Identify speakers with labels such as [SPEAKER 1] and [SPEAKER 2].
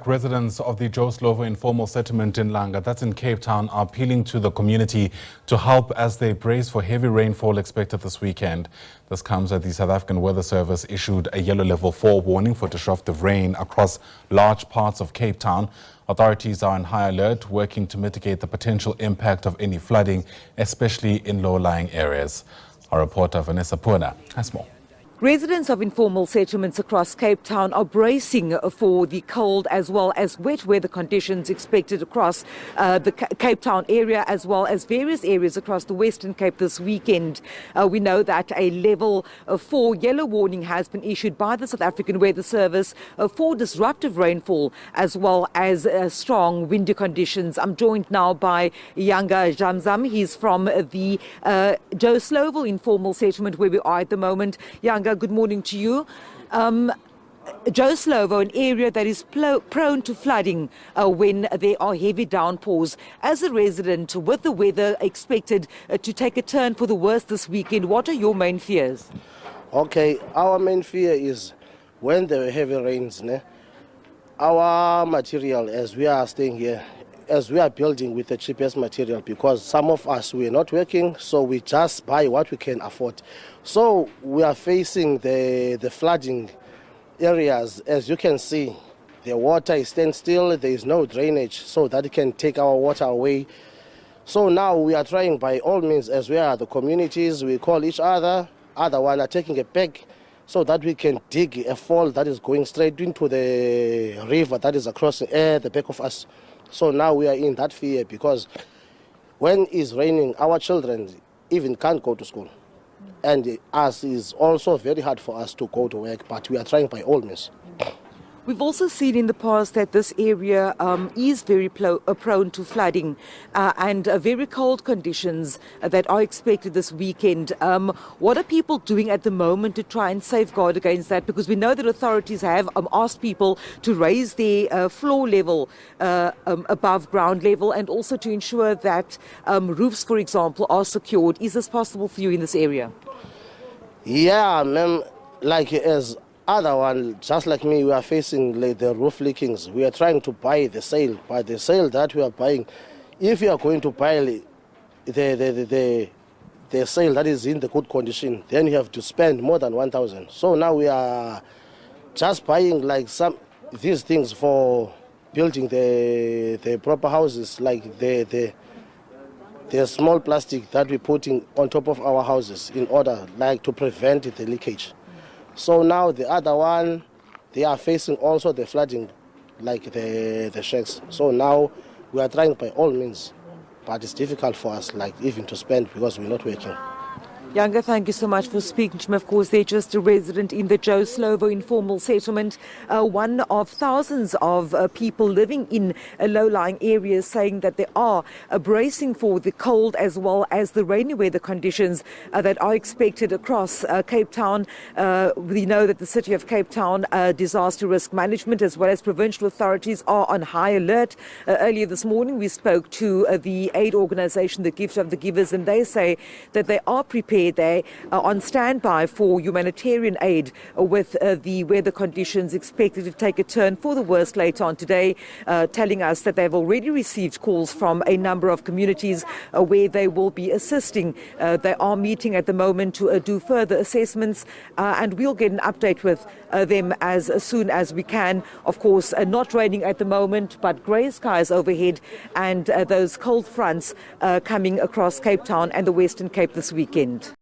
[SPEAKER 1] back. Residents of the Joe Slovo informal settlement in Langa, that's in Cape Town, are appealing to the community to help as they brace for heavy rainfall expected this weekend. This comes as the South African Weather Service issued a yellow level 4 warning for disruptive rain across large parts of Cape Town. Authorities are on high alert, working to mitigate the potential impact of any flooding, especially in low-lying areas. Our reporter Vanessa Poonah has more.
[SPEAKER 2] Residents of informal settlements across Cape Town are bracing for the cold as well as wet weather conditions expected across the Cape Town area as well as various areas across the Western Cape this weekend. We know that a level 4 yellow warning has been issued by the South African Weather Service for disruptive rainfall as well as strong windy conditions. I'm joined now by Langa Jamzam. He's from the Joe Slovo informal settlement where we are at the moment. Langa, good morning to you. Joe Slovo, an area that is prone to flooding when there are heavy downpours. As a resident, with the weather expected to take a turn for the worse this weekend, what are your main fears?
[SPEAKER 3] Okay, our main fear is when there are heavy rains, our material, as we are staying here, as we are building with the cheapest material, because some of us, we are not working, so we just buy what we can afford. So we are facing the flooding areas. As you can see, the water is standing still, there is no drainage, so that it can take our water away. So now we are trying by all means, as we are the communities, we call each other one are taking a bag, so that we can dig a fall that is going straight into the river that is across the back of us. So now we are in that fear, because when it's raining, our children even can't go to school. And us is also very hard for us to go to work, but we are trying by all means.
[SPEAKER 2] We've also seen in the past that this area is very prone to flooding and very cold conditions that are expected this weekend. What are people doing at the moment to try and safeguard against that? Because we know that authorities have asked people to raise their floor level above ground level and also to ensure that roofs, for example, are secured. Is this possible for you in this area?
[SPEAKER 3] Yeah, ma'am, like as other one, just like me, we are facing the roof leakings. We are trying to buy the sail, but the sail that we are buying, if you are going to buy the sail that is in the good condition, then you have to spend more than 1,000. So now we are just buying like these things for building the proper houses, like the small plastic that we're putting on top of our houses in order like to prevent the leakage. So now the other one, they are facing also the flooding, like the shacks. So now we are trying by all means, but it's difficult for us, like even to spend, because we're not working.
[SPEAKER 2] Langa, thank you so much for speaking to me. Of course, they're just a resident in the Joe Slovo informal settlement, one of thousands of people living in low-lying areas, saying that they are bracing for the cold as well as the rainy weather conditions that are expected across Cape Town. We know that the City of Cape Town disaster risk management as well as provincial authorities are on high alert. Earlier this morning, we spoke to the aid organisation, the Gift of the Givers, and they say that they are prepared. They are on standby for humanitarian aid with the weather conditions expected to take a turn for the worst later on today, telling us that they've already received calls from a number of communities where they will be assisting. They are meeting at the moment to do further assessments, and we'll get an update with them as soon as we can. Of course, not raining at the moment, but grey skies overhead and those cold fronts coming across Cape Town and the Western Cape this weekend.